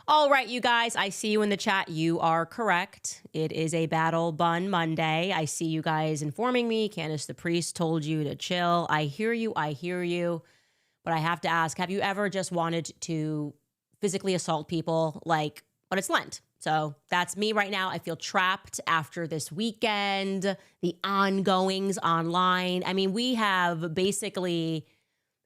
All right, you guys, I see you in the chat. You are correct. It is a Battle Bun Monday. I see you guys informing me. Candace the priest told you to chill. I hear you. I hear you. But I have to ask, have you ever just wanted to physically assault people? But it's Lent. So that's me right now. I feel trapped after this weekend, the ongoings online. I mean, we have basically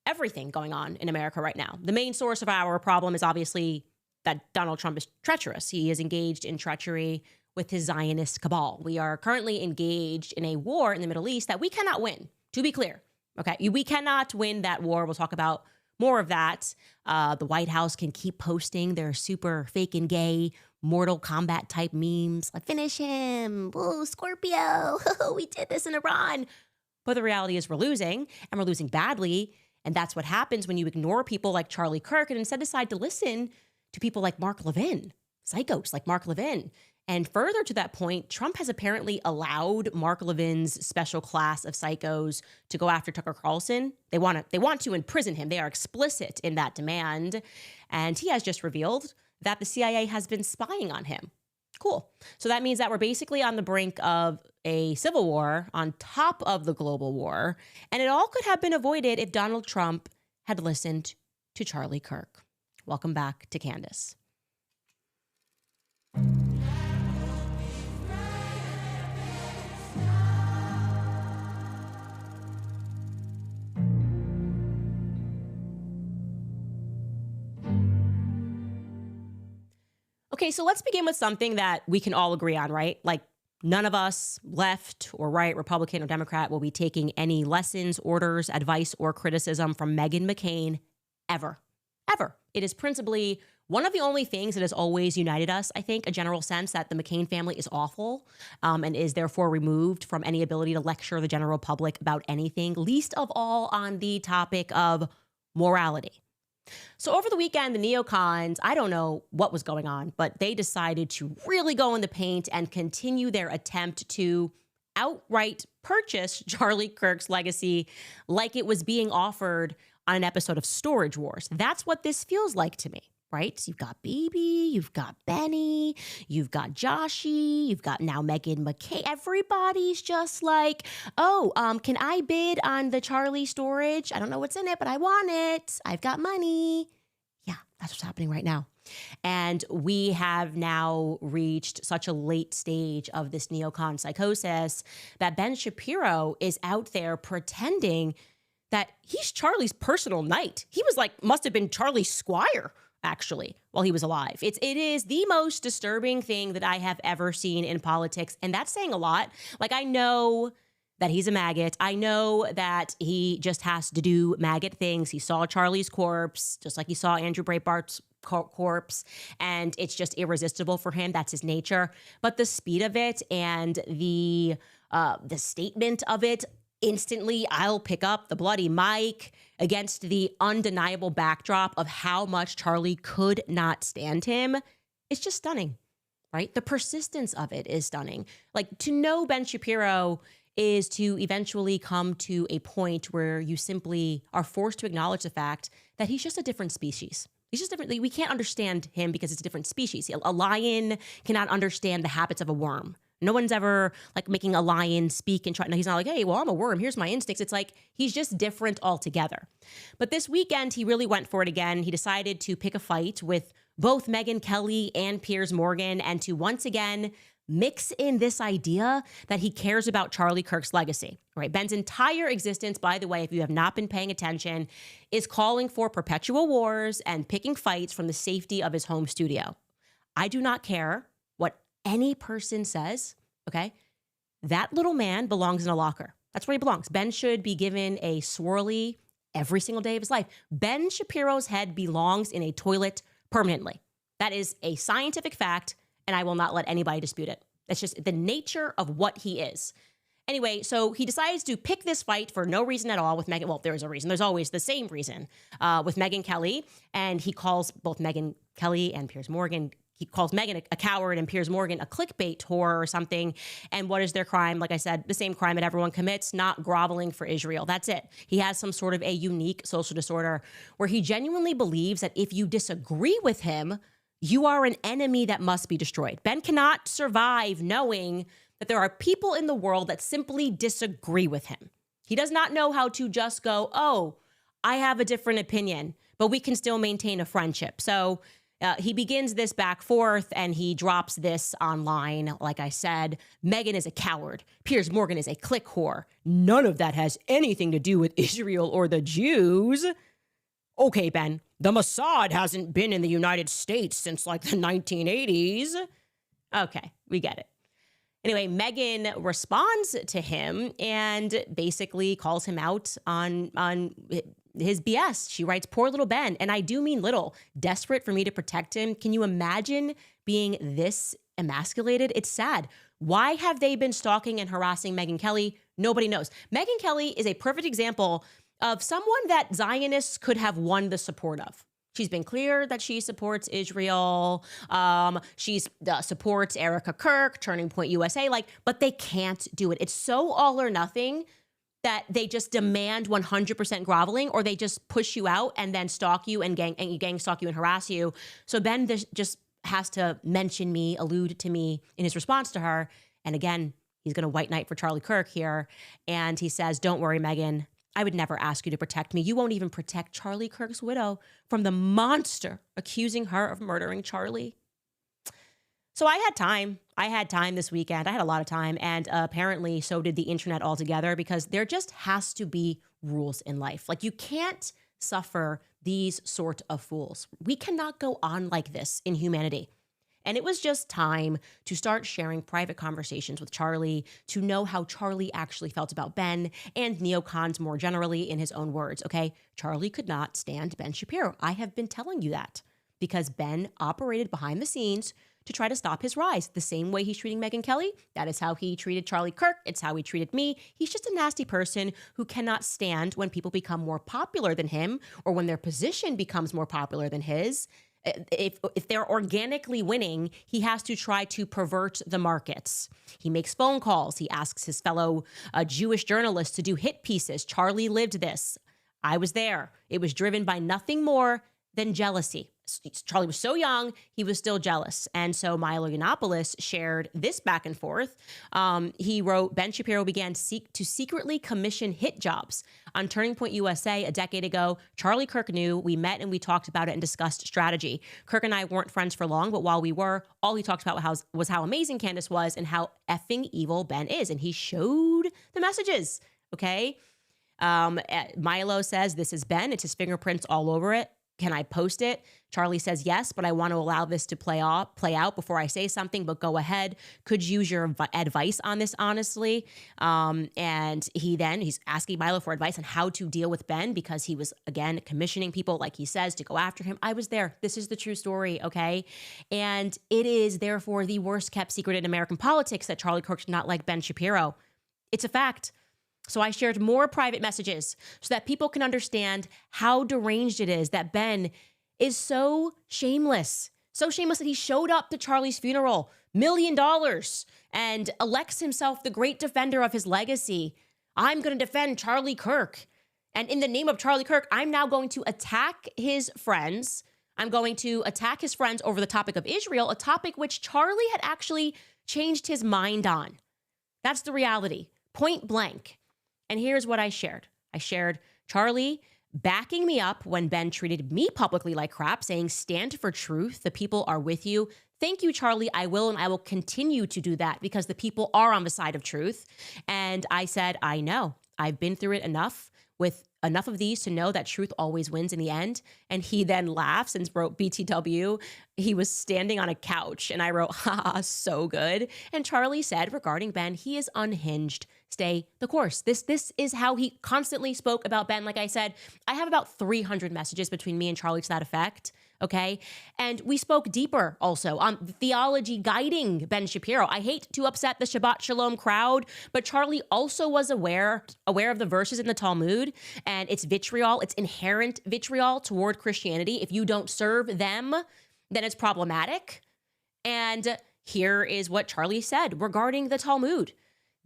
everything going on in America right now. The main source of our problem is obviously that Donald Trump is treacherous. He is engaged in treachery with his Zionist cabal. We are currently engaged in a war in the Middle East that we cannot win, to be clear. Okay, we cannot win that war. We'll talk about more of that. The White House can keep posting their super fake and gay Mortal Kombat type memes. Like, finish him. Whoa, Scorpio. We did this in Iran. But the reality is we're losing, and we're losing badly. And that's what happens when you ignore people like Charlie Kirk and instead decide to listen to people like Mark Levin, psychos like Mark Levin. And further to that point, Trump has apparently allowed Mark Levin's special class of psychos to go after Tucker Carlson. They want to imprison him. They are explicit in that demand. And he has just revealed that the CIA has been spying on him. Cool. So that means that we're basically on the brink of a civil war on top of the global war. And it all could have been avoided if Donald Trump had listened to Charlie Kirk. Welcome back to Candace. Okay, so let's begin with something that we can all agree on, right? Like, none of us, left or right, Republican or Democrat, will be taking any lessons, orders, advice, or criticism from Meghan McCain ever. Ever. It is principally one of the only things that has always united us, I think, a general sense that the McCain family is awful and is therefore removed from any ability to lecture the general public about anything, least of all on the topic of morality. So over the weekend, the Neocons, I don't know what was going on, but they decided to really go in the paint and continue their attempt to outright purchase Charlie Kirk's legacy like it was being offered on an episode of Storage Wars. That's what this feels like to me, right? So you've got BIBI, you've got Benny, you've got Joshi, you've got now Meghan McCain. Everybody's just like, can I bid on the Charlie storage? I don't know what's in it, but I want it. I've got money. Yeah, that's what's happening right now. And we have now reached such a late stage of this neocon psychosis that Ben Shapiro is out there pretending that he's Charlie's personal knight. He was must have been Charlie's squire, actually, while he was alive. It is the most disturbing thing that I have ever seen in politics. And that's saying a lot. I know that he's a maggot. I know that he just has to do maggot things. He saw Charlie's corpse, just like he saw Andrew Breitbart's corpse, and it's just irresistible for him. That's his nature. But the speed of it and the statement of it, instantly, I'll pick up the bloody mic against the undeniable backdrop of how much Charlie could not stand him. It's just stunning, right? The persistence of it is stunning. To know Ben Shapiro is to eventually come to a point where you simply are forced to acknowledge the fact that he's just a different species. He's just different. We can't understand him because it's a different species. A lion cannot understand the habits of a worm. No one's ever making a lion speak and try. No, he's not like, hey, well, I'm a worm. Here's my instincts. It's he's just different altogether. But this weekend, he really went for it again. He decided to pick a fight with both Megyn Kelly and Piers Morgan and to once again mix in this idea that he cares about Charlie Kirk's legacy. Right? Ben's entire existence, by the way, if you have not been paying attention, is calling for perpetual wars and picking fights from the safety of his home studio. I do not care what any person says, okay? That little man belongs in a locker. That's where he belongs. Ben should be given a swirly every single day of his life. Ben Shapiro's head belongs in a toilet permanently. That is a scientific fact, and I will not let anybody dispute it. That's just the nature of what he is. Anyway, so he decides to pick this fight for no reason at all with Megyn. Well, there is a reason. There's always the same reason with Megyn Kelly. And he calls both Megyn Kelly and Piers Morgan, he calls Megyn a coward and Piers Morgan a clickbait whore or something. And what is their crime? Like I said, the same crime that everyone commits, not groveling for Israel. That's it. He has some sort of a unique social disorder where he genuinely believes that if you disagree with him, You are an enemy that must be destroyed. Ben cannot survive knowing that there are people in the world that simply disagree with him. He does not know how to just go, oh, I have a different opinion, but we can still maintain a friendship. So he begins this back forth and he drops this online. Like I said, Meghan is a coward. Piers Morgan is a click whore. None of that has anything to do with Israel or the Jews. Okay, Ben, the Mossad hasn't been in the United States since like the 1980s. Okay, we get it. Anyway, Meghan responds to him and basically calls him out on his BS. She writes, poor little Ben, and I do mean little, desperate for me to protect him. Can you imagine being this emasculated? It's sad. Why have they been stalking and harassing Megyn Kelly? Nobody knows. Megyn Kelly is a perfect example of someone that Zionists could have won the support of. She's been clear that she supports Israel. She supports Erica Kirk, Turning Point USA, but they can't do it. It's so all or nothing that they just demand 100% groveling, or they just push you out and then stalk you and gang stalk you and harass you. So Ben just has to mention me, allude to me in his response to her. And again, he's going to white knight for Charlie Kirk here. And he says, don't worry, Megyn. I would never ask you to protect me. You won't even protect Charlie Kirk's widow from the monster accusing her of murdering Charlie. So I had time. I had time this weekend. I had a lot of time. And apparently so did the internet altogether, because there just has to be rules in life. Like, you can't suffer these sort of fools. We cannot go on like this in humanity. And it was just time to start sharing private conversations with Charlie, to know how Charlie actually felt about Ben and neocons more generally, in his own words, okay? Charlie could not stand Ben Shapiro. I have been telling you that, because Ben operated behind the scenes to try to stop his rise. The same way he's treating Megyn Kelly, that is how he treated Charlie Kirk. It's how he treated me. He's just a nasty person who cannot stand when people become more popular than him, or when their position becomes more popular than his. If they're organically winning, he has to try to pervert the markets. He makes phone calls. He asks his fellow Jewish journalists to do hit pieces. Charlie lived this. I was there. It was driven by nothing more than jealousy. Charlie was so young, he was still jealous. And so Milo Yiannopoulos shared this back and forth. He wrote, Ben Shapiro began to secretly commission hit jobs. On Turning Point USA a decade ago, Charlie Kirk knew. We met and we talked about it and discussed strategy. Kirk and I weren't friends for long, but while we were, all he talked about was how amazing Candace was and how effing evil Ben is. And he showed the messages, okay? Milo says, this is Ben. It's his fingerprints all over it. Can I post it? Charlie says, yes, but I want to allow this to play out before I say something, but go ahead. Could use your advice on this, honestly. And he's asking Milo for advice on how to deal with Ben, because he was, again, commissioning people, like he says, to go after him. I was there. This is the true story, okay? And it is, therefore, the worst kept secret in American politics that Charlie Kirk did not like Ben Shapiro. It's a fact. So I shared more private messages so that people can understand how deranged it is that Ben is so shameless that he showed up to Charlie's funeral, $1 million, and elects himself the great defender of his legacy. I'm going to defend Charlie Kirk. And in the name of Charlie Kirk, I'm now going to attack his friends. I'm going to attack his friends over the topic of Israel, a topic which Charlie had actually changed his mind on. That's the reality, point blank. And here's what I shared. I shared Charlie backing me up when Ben treated me publicly like crap, saying, stand for truth. The people are with you. Thank you, Charlie. I will, and I will continue to do that, because the people are on the side of truth. And I said, I know. I've been through it enough, with enough of these to know that truth always wins in the end. And he then laughs and wrote BTW. He was standing on a couch, and I wrote, haha, so good. And Charlie said regarding Ben, he is unhinged. Stay the course. This is how he constantly spoke about Ben. Like I said, I have about 300 messages between me and Charlie to that effect. Okay. And we spoke deeper also on theology guiding Ben Shapiro. I hate to upset the Shabbat Shalom crowd, but Charlie also was aware of the verses in the Talmud and its vitriol, its inherent vitriol toward Christianity. If you don't serve them, then it's problematic. And here is what Charlie said regarding the Talmud.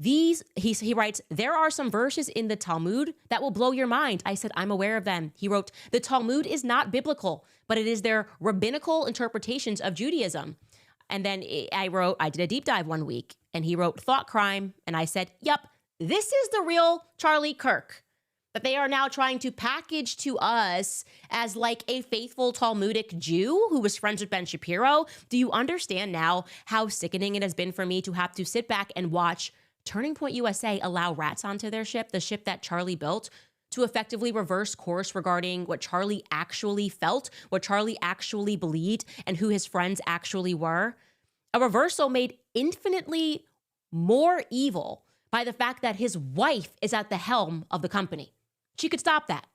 He writes, there are some verses in the Talmud that will blow your mind. I said, I'm aware of them. He wrote, the Talmud is not biblical, but it is their rabbinical interpretations of Judaism. And then I did a deep dive one week, and he wrote thought crime. And I said, yep, this is the real Charlie Kirk that they are now trying to package to us as like a faithful Talmudic Jew who was friends with Ben Shapiro. Do you understand now how sickening it has been for me to have to sit back and watch Turning Point USA allow rats onto their ship, the ship that Charlie built, to effectively reverse course regarding what Charlie actually felt, what Charlie actually believed, and who his friends actually were? A reversal made infinitely more evil by the fact that his wife is at the helm of the company. She could stop that.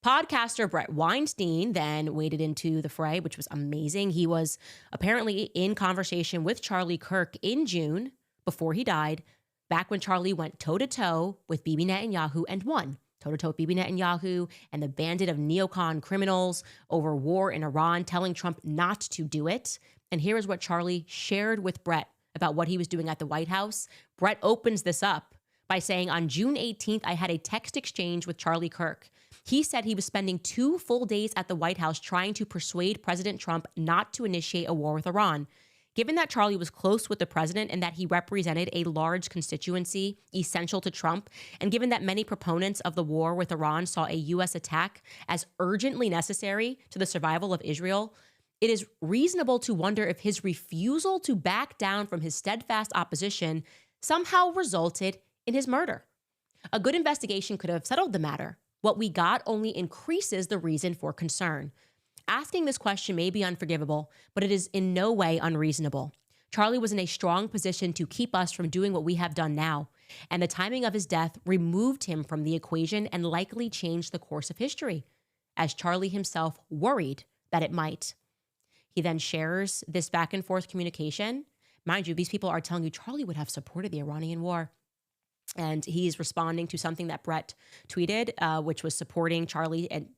Podcaster Brett Weinstein then waded into the fray, which was amazing. He was apparently in conversation with Charlie Kirk in June before he died, back when Charlie went toe-to-toe with Bibi Netanyahu and won. Toe-to-toe with Bibi Netanyahu and the bandit of neocon criminals over war in Iran, telling Trump not to do it. And here is what Charlie shared with Brett about what he was doing at the White House. Brett opens this up by saying, on June 18th, I had a text exchange with Charlie Kirk. He said he was spending 2 full days at the White House trying to persuade President Trump not to initiate a war with Iran. Given that Charlie was close with the president and that he represented a large constituency essential to Trump, and given that many proponents of the war with Iran saw a U.S. attack as urgently necessary to the survival of Israel, it is reasonable to wonder if his refusal to back down from his steadfast opposition somehow resulted in his murder. A good investigation could have settled the matter. What we got only increases the reason for concern. Asking this question may be unforgivable, but it is in no way unreasonable. Charlie was in a strong position to keep us from doing what we have done now, and the timing of his death removed him from the equation and likely changed the course of history, as Charlie himself worried that it might. He then shares this back and forth communication. Mind you, these people are telling you Charlie would have supported the Iranian war. And he's responding to something that Brett tweeted, which was supporting Charlie and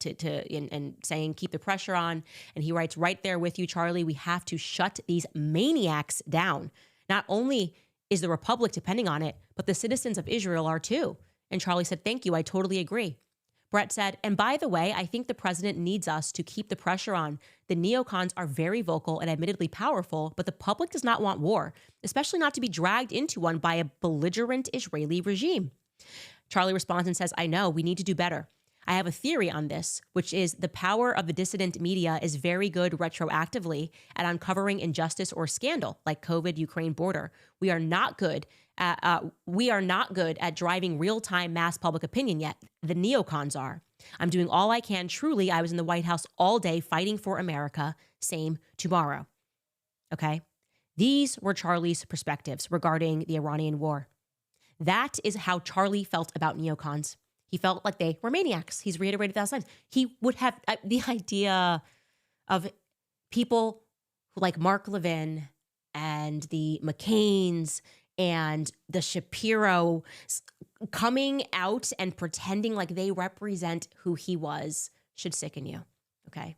saying, keep the pressure on. And he writes, right there with you, Charlie, we have to shut these maniacs down. Not only is the Republic depending on it, but the citizens of Israel are too. And Charlie said, thank you, I totally agree. Brett said, and by the way, I think the president needs us to keep the pressure on. The neocons are very vocal and admittedly powerful, but the public does not want war, especially not to be dragged into one by a belligerent Israeli regime. Charlie responds and says, I know, we need to do better. I have a theory on this, which is the power of the dissident media is very good retroactively at uncovering injustice or scandal, like COVID, Ukraine border. We are not good at driving real-time mass public opinion yet. The neocons are. I'm doing all I can. Truly, I was in the White House all day fighting for America. Same tomorrow. Okay? These were Charlie's perspectives regarding the Iranian war. That is how Charlie felt about neocons. He felt like they were maniacs. He's reiterated 1,000 times. He would have the idea of people like Mark Levin and the McCains and the Shapiro coming out and pretending like they represent who he was should sicken you, okay?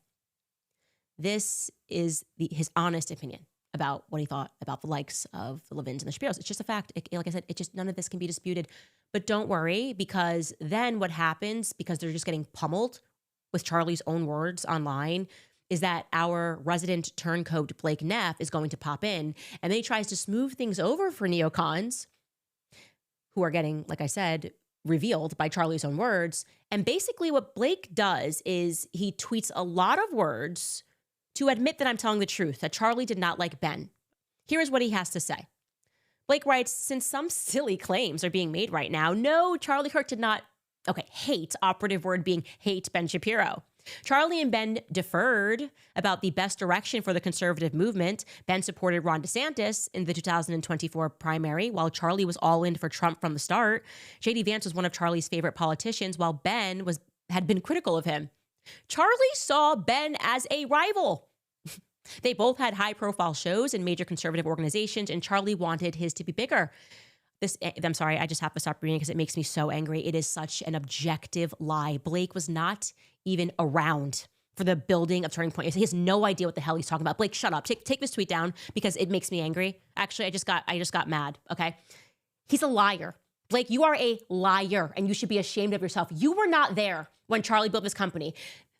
This is his honest opinion about what he thought about the likes of the Levins and the Shapiros. It's just a fact. Like I said, none of this can be disputed. But don't worry, because then what happens, because they're just getting pummeled with Charlie's own words online, is that our resident turncoat Blake Neff is going to pop in, and then he tries to smooth things over for neocons who are getting, like I said, revealed by Charlie's own words. And basically what Blake does is he tweets a lot of words to admit that I'm telling the truth, that Charlie did not like Ben. Here is what he has to say. Blake writes, since some silly claims are being made right now, no, Charlie Kirk did not, hate, operative word being hate Ben Shapiro. Charlie and Ben deferred about the best direction for the conservative movement. Ben supported Ron DeSantis in the 2024 primary, while Charlie was all in for Trump from the start. J.D. Vance was one of Charlie's favorite politicians, while Ben had been critical of him. Charlie saw Ben as a rival. They both had high-profile shows in major conservative organizations, and Charlie wanted his to be bigger. I'm sorry, I just have to stop reading because it makes me so angry. It is such an objective lie. Blake was not even around for the building of Turning Point. He has no idea what the hell he's talking about. Blake, shut up. Take this tweet down because it makes me angry. Actually, I just got mad, okay? He's a liar. Blake, you are a liar, and you should be ashamed of yourself. You were not there when Charlie built this company.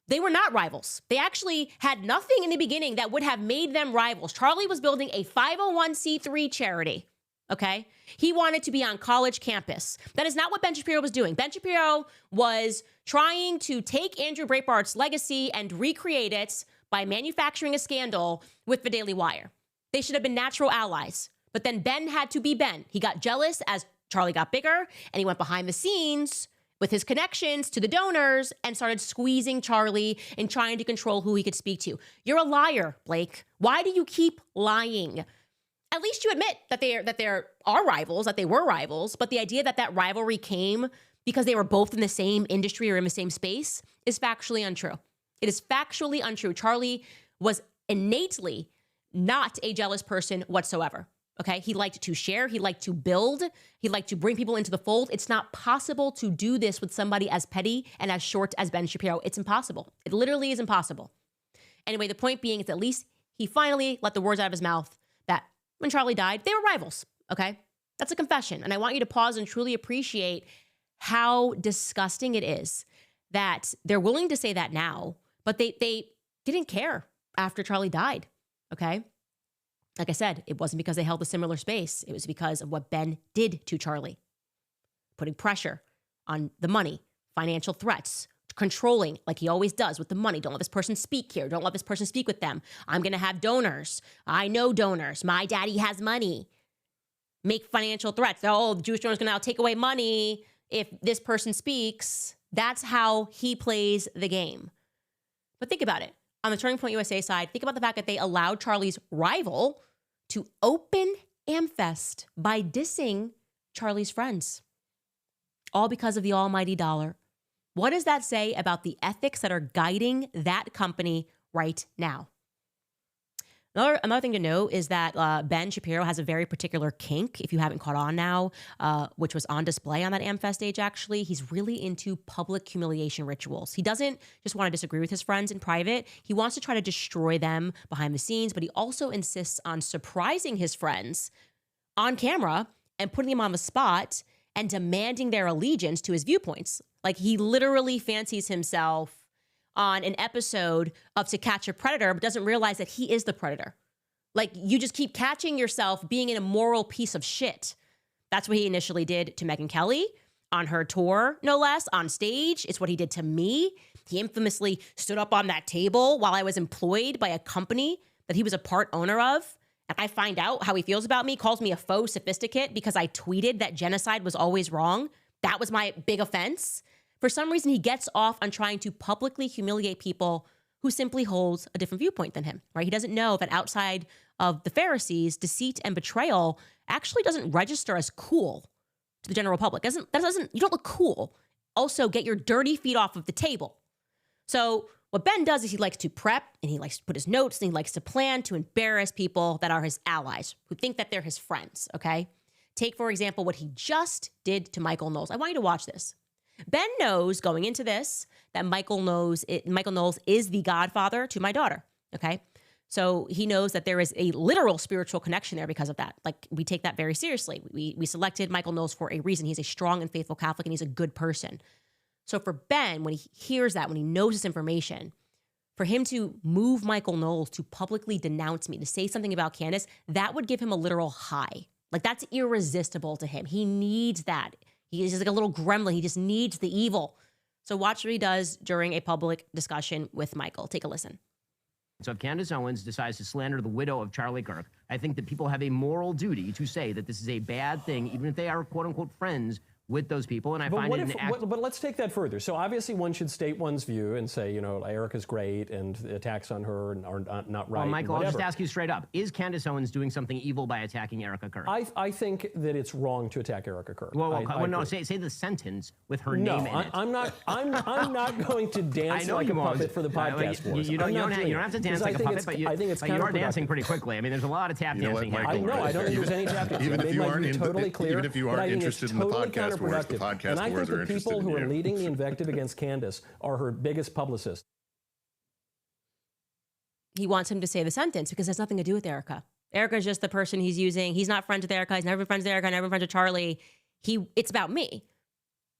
They were not rivals. They actually had nothing in the beginning that would have made them rivals. Charlie was building a 501c3 charity, okay? He wanted to be on college campus. That is not what Ben Shapiro was doing. Ben Shapiro was trying to take Andrew Breitbart's legacy and recreate it by manufacturing a scandal with the Daily Wire. They should have been natural allies. But then Ben had to be Ben. He got jealous as Charlie got bigger, and he went behind the scenes with his connections to the donors and started squeezing Charlie and trying to control who he could speak to. You're a liar, Blake. Why do you keep lying? At least you admit that there are rivals, that they were rivals, but the idea that that rivalry came because they were both in the same industry or in the same space is factually untrue. It is factually untrue. Charlie was innately not a jealous person whatsoever. Okay, he liked to share, he liked to build, he liked to bring people into the fold. It's not possible to do this with somebody as petty and as short as Ben Shapiro. It's impossible. It literally is impossible. Anyway, the point being is at least he finally let the words out of his mouth that when Charlie died, they were rivals, okay? That's a confession. And I want you to pause and truly appreciate how disgusting it is that they're willing to say that now, but they didn't care after Charlie died, okay? Like I said, it wasn't because they held a similar space. It was because of what Ben did to Charlie. Putting pressure on the money, financial threats, controlling like he always does with the money. Don't let this person speak here. Don't let this person speak with them. I'm going to have donors. I know donors. My daddy has money. Make financial threats. Oh, the Jewish donors going to now take away money if this person speaks. That's how he plays the game. But think about it. On the Turning Point USA side, think about the fact that they allowed Charlie's rival to open Amfest by dissing Charlie's friends. All because of the almighty dollar. What does that say about the ethics that are guiding that company right now? Another thing to note is that Ben Shapiro has a very particular kink, if you haven't caught on now, which was on display on that Amfest stage, actually. He's really into public humiliation rituals. He doesn't just want to disagree with his friends in private. He wants to try to destroy them behind the scenes, but he also insists on surprising his friends on camera and putting them on the spot and demanding their allegiance to his viewpoints. Like, he literally fancies himself on an episode of To Catch a Predator, but doesn't realize that he is the predator. Like, you just keep catching yourself being an immoral piece of shit. That's what he initially did to Megyn Kelly on her tour, no less, on stage. It's what he did to me. He infamously stood up on that table while I was employed by a company that he was a part owner of. And I find out how he feels about me, calls me a faux sophisticate because I tweeted that genocide was always wrong. That was my big offense. For some reason, he gets off on trying to publicly humiliate people who simply holds a different viewpoint than him, right? He doesn't know that outside of the Pharisees, deceit and betrayal actually doesn't register as cool to the general public. You don't look cool. Also, get your dirty feet off of the table. So what Ben does is he likes to prep and he likes to put his notes and he likes to plan to embarrass people that are his allies, who think that they're his friends, okay? Take, for example, what he just did to Michael Knowles. I want you to watch this. Ben knows going into this that Michael Knowles is the godfather to my daughter, okay? So he knows that there is a literal spiritual connection there because of that. Like, we take that very seriously. We selected Michael Knowles for a reason. He's a strong and faithful Catholic, and he's a good person. So for Ben, when he hears that, when he knows this information, for him to move Michael Knowles to publicly denounce me, to say something about Candace, that would give him a literal high. Like, that's irresistible to him. He needs that. He's just like a little gremlin. He just needs the evil. So watch what he does during a public discussion with Michael. Take a listen. So if Candace Owens decides to slander the widow of Charlie Kirk, I think that people have a moral duty to say that this is a bad thing, even if they are quote-unquote friends with those people. And I find it an act. But let's take that further. So obviously one should state one's view and say, you know, Erica's great and the attacks on her are not right. Well, Michael, I'll just ask you straight up. Is Candace Owens doing something evil by attacking Erica Kirk? I think that it's wrong to attack Erica Kirk. Well, no, say the sentence with her name in it. I'm not going to dance like a puppet for the podcast wars. You don't have to dance like a puppet, but you are dancing pretty quickly. I mean, there's a lot of tap dancing here. I don't think there's any tap dancing. Even if you aren't interested in the podcast wars, the podcast and I think the people who are leading the invective against Candace are her biggest publicists. He wants him to say the sentence because it has nothing to do with Erica. Erica's just the person he's using. He's not friends with Erica. He's never been friends with Erica, never been friends with Charlie. It's about me.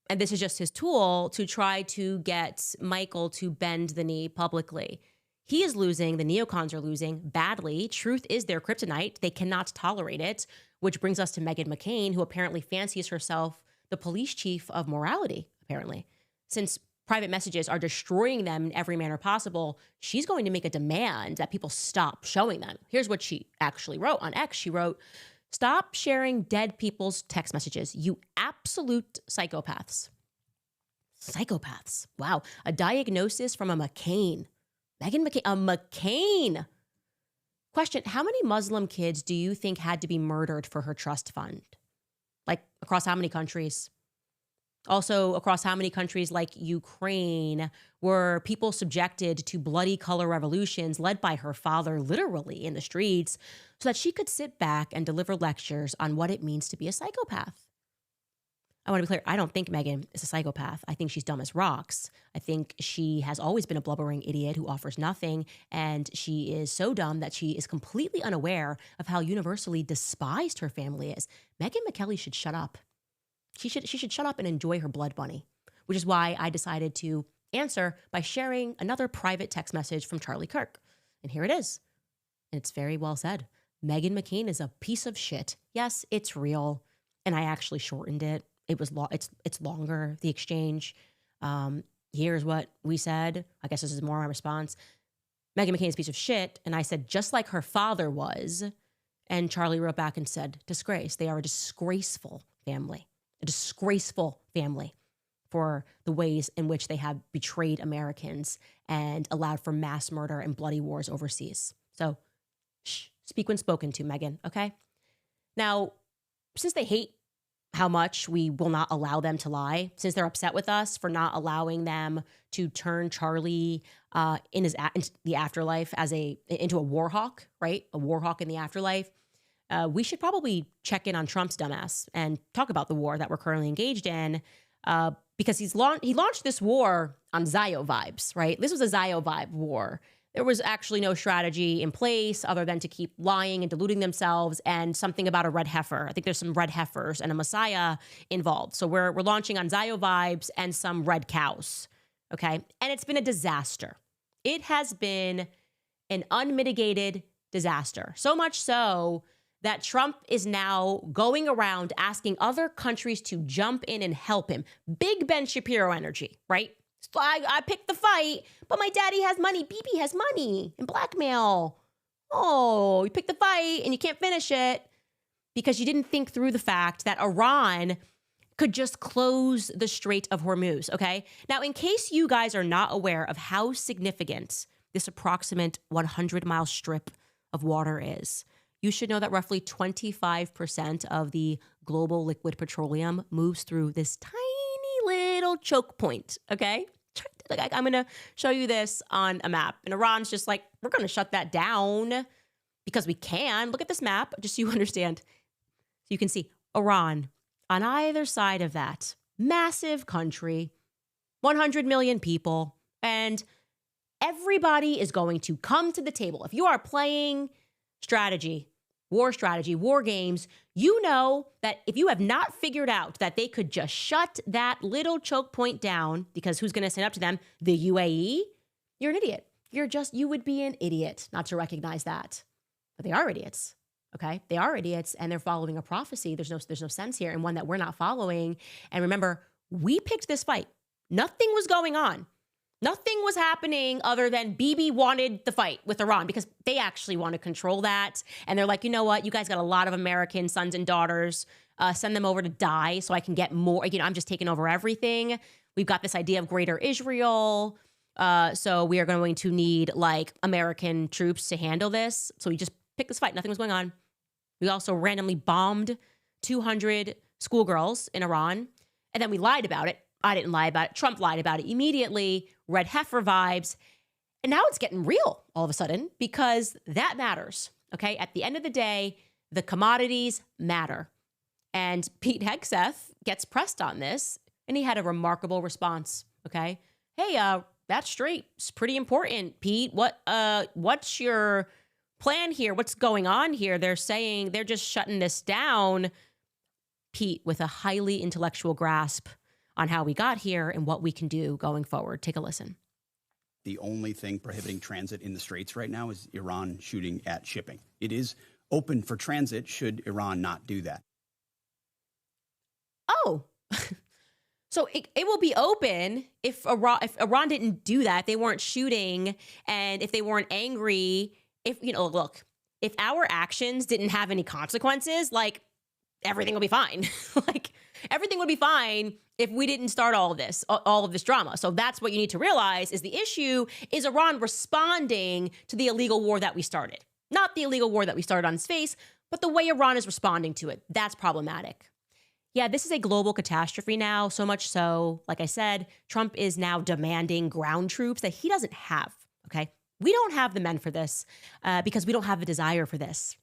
And this is just his tool to try to get Michael to bend the knee publicly. He is losing. The neocons are losing badly. Truth is their kryptonite. They cannot tolerate it, which brings us to Meghan McCain, who apparently fancies herself the police chief of morality, apparently. Since private messages are destroying them in every manner possible, she's going to make a demand that people stop showing them. Here's what she actually wrote on X. She wrote, "Stop sharing dead people's text messages, you absolute psychopaths." Psychopaths. Wow. A diagnosis from a McCain. Meghan McCain. A McCain. Question, how many Muslim kids do you think had to be murdered for her trust fund? Like, across how many countries? Also, across how many countries like Ukraine were people subjected to bloody color revolutions led by her father literally in the streets so that she could sit back and deliver lectures on what it means to be a psychopath? I want to be clear, I don't think Meghan is a psychopath. I think she's dumb as rocks. I think she has always been a blubbering idiot who offers nothing, and she is so dumb that she is completely unaware of how universally despised her family is. Meghan McKelly should shut up. She should shut up and enjoy her blood bunny, which is why I decided to answer by sharing another private text message from Charlie Kirk. And here it is. And it's very well said. Meghan McCain is a piece of shit. Yes, it's real. And I actually shortened it. It was it's longer, the exchange. Here's what we said. I guess this is more my response. Meghan McCain is a piece of shit. And I said, just like her father was. And Charlie wrote back and said, disgrace. They are a disgraceful family. A disgraceful family for the ways in which they have betrayed Americans and allowed for mass murder and bloody wars overseas. So, speak when spoken to, Meghan, okay? Now, since they hate how much we will not allow them to lie, since they're upset with us for not allowing them to turn Charlie in the afterlife into a war hawk, right? A war hawk in the afterlife. We should probably check in on Trump's dumbass and talk about the war that we're currently engaged in, because he launched this war on Zio vibes, right? This was a Zio vibe war. There was actually no strategy in place other than to keep lying and deluding themselves, and something about a red heifer. I think there's some red heifers and a messiah involved. So we're launching on Zio vibes and some red cows, okay? And it's been a disaster. It has been an unmitigated disaster. So much so that Trump is now going around asking other countries to jump in and help him. Big Ben Shapiro energy, right? So I picked the fight, but my daddy has money. BIBI has money and blackmail. Oh, you picked the fight and you can't finish it because you didn't think through the fact that Iran could just close the Strait of Hormuz, okay? Now, in case you guys are not aware of how significant this approximate 100-mile strip of water is, you should know that roughly 25% of the global liquid petroleum moves through this tiny little choke point, okay? Like, I'm going to show you this on a map. And Iran's just like, we're going to shut that down because we can. Look at this map, just so you understand. So you can see Iran on either side of that. Massive country, 100 million people, and everybody is going to come to the table. If you are playing strategy, war games, you know that if you have not figured out that they could just shut that little choke point down, because who's going to stand up to them? The UAE? You're an idiot. You would be an idiot not to recognize that. But they are idiots, okay? They are idiots, and they're following a prophecy. There's no sense here, and one that we're not following. And remember, we picked this fight. Nothing was going on. Nothing was happening other than BIBI wanted the fight with Iran because they actually want to control that. And they're like, you know what? You guys got a lot of American sons and daughters. Send them over to die so I can get more. I'm just taking over everything. We've got this idea of greater Israel. So we are going to need like American troops to handle this. So we just picked this fight. Nothing was going on. We also randomly bombed 200 schoolgirls in Iran. And then we lied about it. I didn't lie about it. Trump lied about it immediately. Red heifer vibes. And now it's getting real all of a sudden because that matters. Okay. At the end of the day, the commodities matter. And Pete Hegseth gets pressed on this, and he had a remarkable response. Okay. Hey, that strait's pretty important, Pete. What's your plan here. What's going on here? They're saying they're just shutting this down, Pete, with a highly intellectual grasp on how we got here and what we can do going forward. Take a listen. The only thing prohibiting transit in the Straits right now is Iran shooting at shipping. It is open for transit should Iran not do that. Oh, so it will be open if Iran didn't do that, they weren't shooting, and if they weren't angry, if, look, if our actions didn't have any consequences, like, everything will be fine. Like, everything would be fine if we didn't start all of this drama. So that's what you need to realize is the issue is Iran responding to the illegal war that we started. Not the illegal war that we started on its face, but the way Iran is responding to it. That's problematic. Yeah, this is a global catastrophe now, so much so, like I said, Trump is now demanding ground troops that he doesn't have, okay? We don't have the men for this because we don't have the desire for this.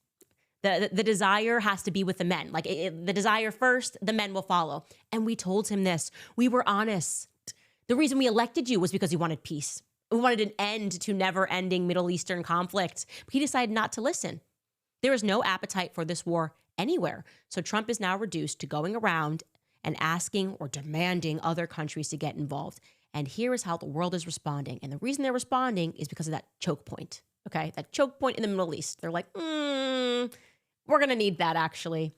The desire has to be with the men. Like, the desire first, the men will follow. And we told him this. We were honest. The reason we elected you was because we wanted peace. We wanted an end to never-ending Middle Eastern conflict. He decided not to listen. There is no appetite for this war anywhere. So Trump is now reduced to going around and asking or demanding other countries to get involved. And here is how the world is responding. And the reason they're responding is because of that choke point, okay? That choke point in the Middle East. They're like, we're going to need that, actually.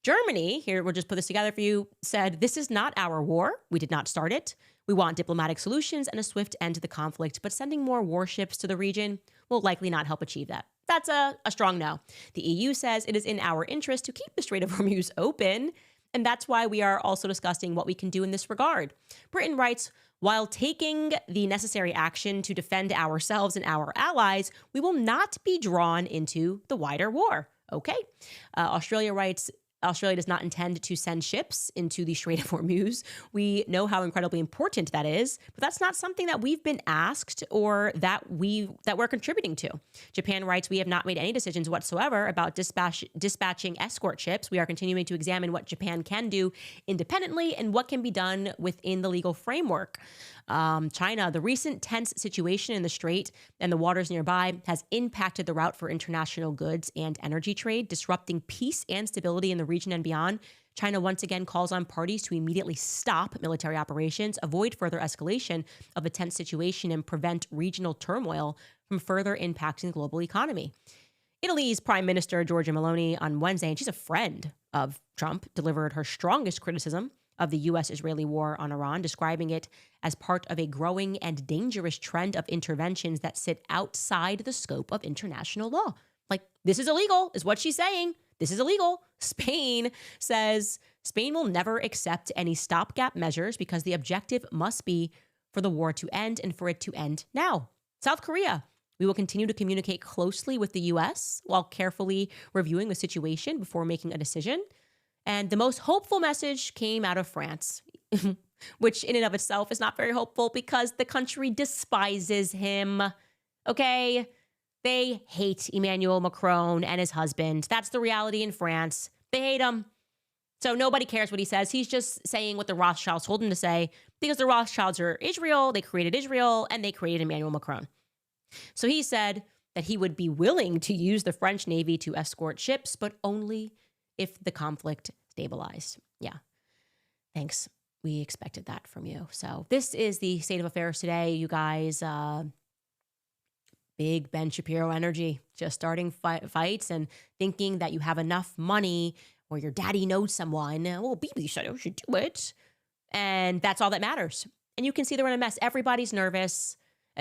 Germany, here, we'll just put this together for you, said, this is not our war. We did not start it. We want diplomatic solutions and a swift end to the conflict, but sending more warships to the region will likely not help achieve that. That's a strong no. The EU says it is in our interest to keep the Strait of Hormuz open, and that's why we are also discussing what we can do in this regard. Britain writes, while taking the necessary action to defend ourselves and our allies, we will not be drawn into the wider war. Okay. Australia writes, Australia does not intend to send ships into the Strait of Hormuz. We know how incredibly important that is, but that's not something that we've been asked or that we're contributing to. Japan writes, we have not made any decisions whatsoever about dispatching escort ships. We are continuing to examine what Japan can do independently and what can be done within the legal framework. China, the recent tense situation in the Strait and the waters nearby has impacted the route for international goods and energy trade, disrupting peace and stability in the region and beyond. China once again calls on parties to immediately stop military operations, avoid further escalation of a tense situation, and prevent regional turmoil from further impacting the global economy. Italy's Prime Minister Giorgia Meloni on Wednesday, and she's a friend of Trump, delivered her strongest criticism of the U.S.-Israeli war on Iran, describing it as part of a growing and dangerous trend of interventions that sit outside the scope of international law. Like, this is illegal, is what she's saying. This is illegal. Spain says Spain will never accept any stopgap measures because the objective must be for the war to end and for it to end now. South Korea, we will continue to communicate closely with the U.S. while carefully reviewing the situation before making a decision. And the most hopeful message came out of France, which in and of itself is not very hopeful because the country despises him. Okay? They hate Emmanuel Macron and his husband. That's the reality in France. They hate him. So nobody cares what he says. He's just saying what the Rothschilds told him to say because the Rothschilds are Israel, they created Israel, and they created Emmanuel Macron. So he said that he would be willing to use the French Navy to escort ships, but only if the conflict stabilized. Yeah. Thanks. We expected that from you. So this is the state of affairs today, you guys. Big Ben Shapiro energy, just starting fights and thinking that you have enough money or your daddy knows someone. Well, BIBI said I should do it. And that's all that matters. And you can see they're in a mess. Everybody's nervous.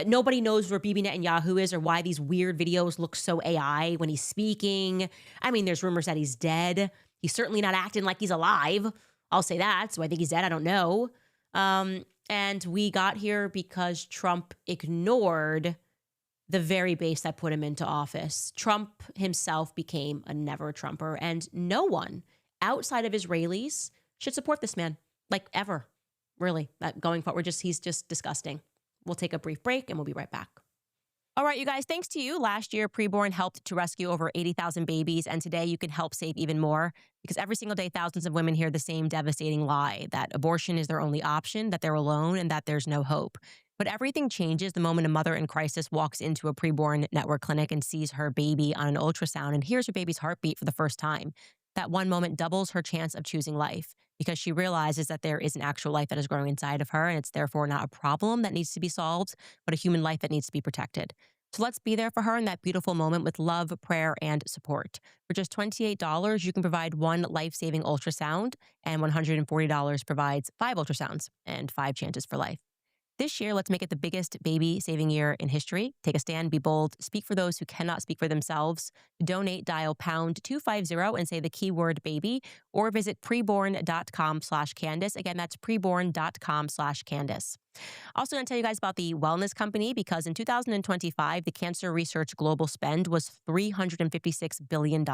Nobody knows where Bibi Netanyahu is or why these weird videos look so AI when he's speaking. I mean, there's rumors that he's dead. He's certainly not acting like he's alive. I'll say that. So I think he's dead. I don't know. And we got here because Trump ignored the very base that put him into office. Trump himself became a never-Trumper, and no one outside of Israelis should support this man, like ever, really. Going forward, he's just disgusting. We'll take a brief break, and we'll be right back. All right, you guys, thanks to you. Last year, PreBorn helped to rescue over 80,000 babies, and today you can help save even more because every single day, thousands of women hear the same devastating lie, that abortion is their only option, that they're alone, and that there's no hope. But everything changes the moment a mother in crisis walks into a preborn network clinic and sees her baby on an ultrasound and hears her baby's heartbeat for the first time. That one moment doubles her chance of choosing life because she realizes that there is an actual life that is growing inside of her, and it's therefore not a problem that needs to be solved, but a human life that needs to be protected. So let's be there for her in that beautiful moment with love, prayer, and support. For just $28, you can provide one life-saving ultrasound, and $140 provides 5 ultrasounds and 5 chances for life. This year, let's make it the biggest baby-saving year in history. Take a stand, be bold, speak for those who cannot speak for themselves. To donate, dial #250 and say the keyword baby, or visit preborn.com/Candace. Again, that's preborn.com/Candace. Also going to tell you guys about the Wellness Company, because in 2025, the cancer research global spend was $356 billion.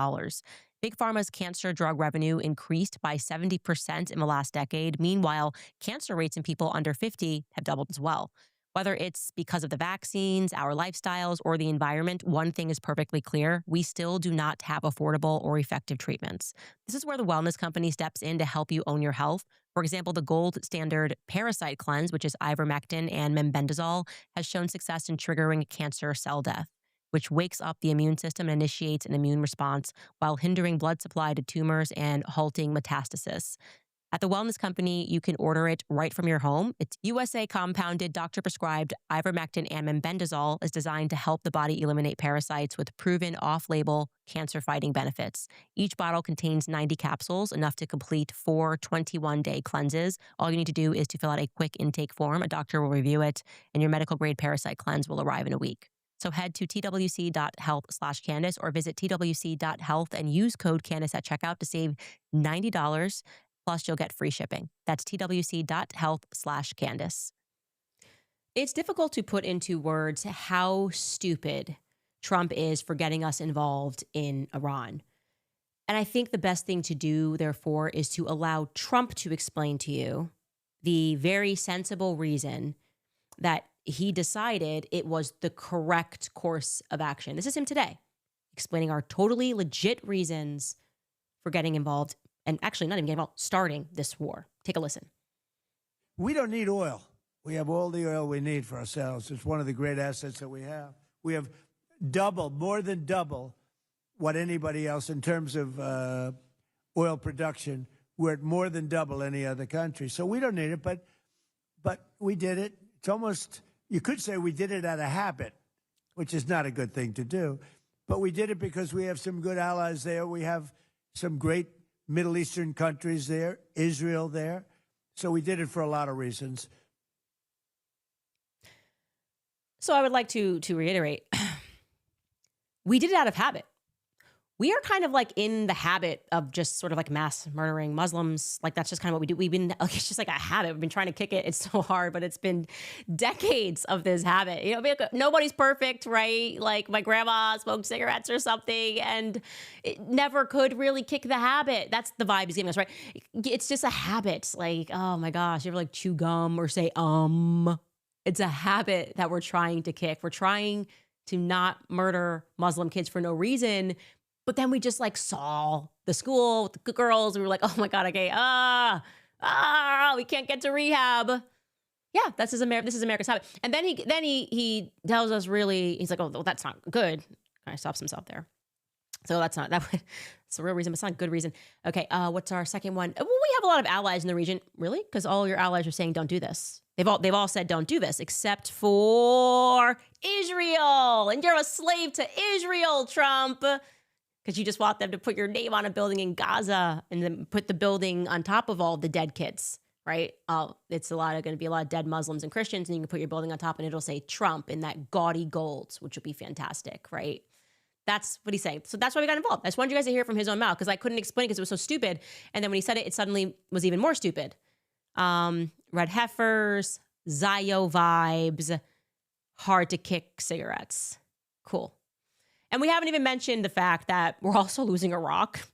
Big Pharma's cancer drug revenue increased by 70% in the last decade. Meanwhile, cancer rates in people under 50 have doubled as well. Whether it's because of the vaccines, our lifestyles, or the environment, one thing is perfectly clear: we still do not have affordable or effective treatments. This is where the Wellness Company steps in to help you own your health. For example, the gold standard parasite cleanse, which is ivermectin and mebendazole, has shown success in triggering cancer cell death, which wakes up the immune system and initiates an immune response while hindering blood supply to tumors and halting metastasis. At the Wellness Company, you can order it right from your home. It's USA compounded, doctor-prescribed ivermectin and mebendazole is designed to help the body eliminate parasites with proven off-label cancer-fighting benefits. Each bottle contains 90 capsules, enough to complete 4 21-day cleanses. All you need to do is to fill out a quick intake form. A doctor will review it, and your medical-grade parasite cleanse will arrive in a week. So head to twc.health/Candace or visit twc.health and use code Candace at checkout to save $90. Plus, you'll get free shipping. That's twc.health/Candace. It's difficult to put into words how stupid Trump is for getting us involved in Iran. And I think the best thing to do, therefore, is to allow Trump to explain to you the very sensible reason that he decided it was the correct course of action. This is him today, explaining our totally legit reasons for getting involved, and actually not even getting involved, starting this war. Take a listen. We don't need oil. We have all the oil we need for ourselves. It's one of the great assets that we have. We have more than double what anybody else in terms of oil production. We're at more than double any other country. So we don't need it, but we did it. It's almost, you could say we did it out of habit, which is not a good thing to do. But we did it because we have some good allies there. We have some great Middle Eastern countries there, Israel there. So we did it for a lot of reasons. So I would like to reiterate, we did it out of habit. We are kind of like in the habit of just sort of like mass murdering Muslims. Like that's just kind of what we do. We've been, like, it's just like a habit. We've been trying to kick it. It's so hard, but it's been decades of this habit. You know, nobody's perfect, right? Like my grandma smoked cigarettes or something and it never could really kick the habit. That's the vibe he's giving us, right? It's just a habit. Like, oh my gosh, you ever like chew gum or say, It's a habit that we're trying to kick. We're trying to not murder Muslim kids for no reason. But then we just like saw the school with the girls. And we were like, oh my God, okay, we can't get to rehab. Yeah, this is America's habit. And then he tells us really, he's like, oh, that's not good. Kind of stops himself there. So that's the real reason, but it's not a good reason. Okay, what's our second one? Well, we have a lot of allies in the region. Really? Because all your allies are saying don't do this. They've all said don't do this, except for Israel. And you're a slave to Israel, Trump. Because you just want them to put your name on a building in Gaza and then put the building on top of all the dead kids, right? It's going to be a lot of dead Muslims and Christians, and you can put your building on top and it'll say Trump in that gaudy gold, which will be fantastic, right? That's what he's saying. So that's why we got involved. I just wanted you guys to hear from his own mouth because I couldn't explain it because it was so stupid. And then when he said it, it suddenly was even more stupid. Red heifers, Zio vibes, hard to kick cigarettes. Cool. And we haven't even mentioned the fact that we're also losing Iraq.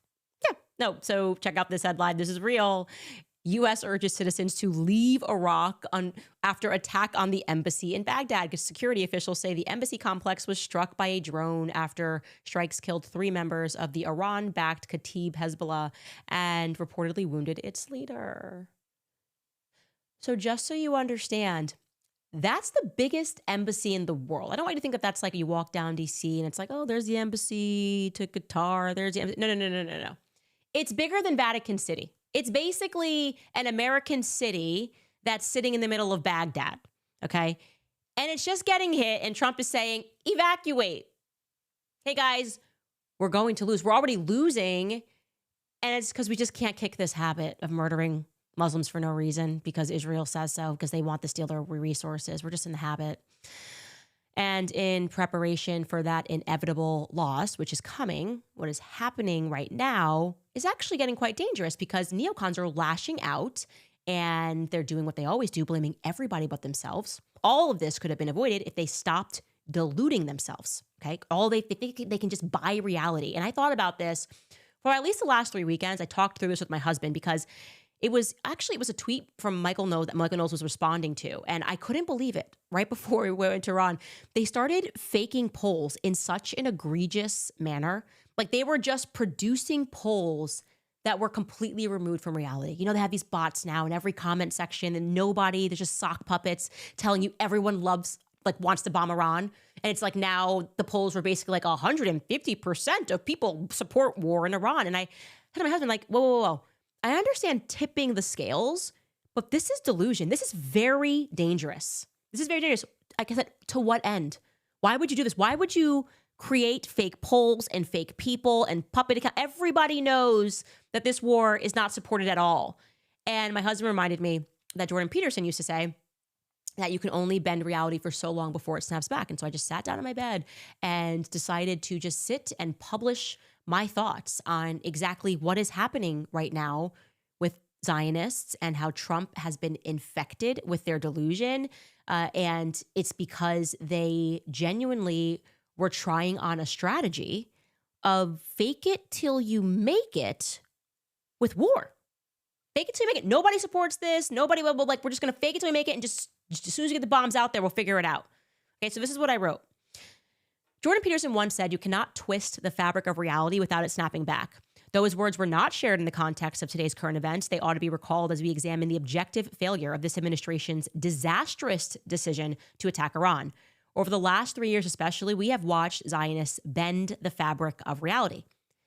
Yeah, no. So check out this headline. This is real. U.S. urges citizens to leave Iraq after attack on the embassy in Baghdad, because security officials say the embassy complex was struck by a drone after strikes killed 3 members of the Iran-backed Kataib Hezbollah and reportedly wounded its leader. So just so you understand, That's the biggest embassy in the world. I don't want you to think that that's like you walk down DC and it's like, oh, there's the embassy to Qatar. There's the embassy. No. It's bigger than Vatican City. It's basically an American city that's sitting in the middle of Baghdad, okay? And it's just getting hit, and Trump is saying, evacuate. Hey, guys, we're going to lose. We're already losing, and it's because we just can't kick this habit of murdering Muslims for no reason because Israel says so, because they want to steal their resources. We're just in the habit. And in preparation for that inevitable loss, which is coming, what is happening right now is actually getting quite dangerous because neocons are lashing out and they're doing what they always do, blaming everybody but themselves. All of this could have been avoided if they stopped deluding themselves, okay? They think they can just buy reality. And I thought about this for at least the last 3 weekends. I talked through this with my husband because it was a tweet from Michael Knowles that Michael Knowles was responding to, and I couldn't believe it. Right before we went to Iran, they started faking polls in such an egregious manner. Like they were just producing polls that were completely removed from reality. You know, they have these bots now in every comment section, and there's just sock puppets telling you everyone wants to bomb Iran. And it's like now the polls were basically like 150% of people support war in Iran. And I said to my husband, like, whoa. I understand tipping the scales, but this is delusion. This is very dangerous. Like I said, to what end? Why would you do this? Why would you create fake polls and fake people and puppet account? Everybody knows that this war is not supported at all. And my husband reminded me that Jordan Peterson used to say that you can only bend reality for so long before it snaps back. And so I just sat down in my bed and decided to just sit and publish my thoughts on exactly what is happening right now with Zionists and how Trump has been infected with their delusion. And it's because they genuinely were trying on a strategy of fake it till you make it with war. Fake it till you make it. Nobody supports this. Nobody will, we're just going to fake it till we make it. And just as soon as you get the bombs out there, we'll figure it out. Okay, so this is what I wrote. Jordan Peterson once said, you cannot twist the fabric of reality without it snapping back. Though his words were not shared in the context of today's current events, they ought to be recalled as we examine the objective failure of this administration's disastrous decision to attack Iran. Over the last 3 years especially, we have watched Zionists bend the fabric of reality.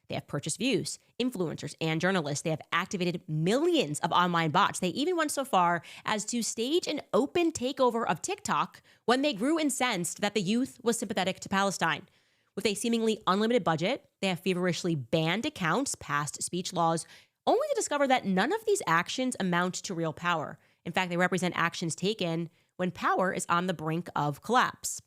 They have purchased views, influencers, and journalists. They have activated millions of online bots. They even went so far as to stage an open takeover of TikTok when they grew incensed that the youth was sympathetic to Palestine. With a seemingly unlimited budget, they have feverishly banned accounts, passed speech laws, only to discover that none of these actions amount to real power. In fact, they represent actions taken when power is on the brink of collapse.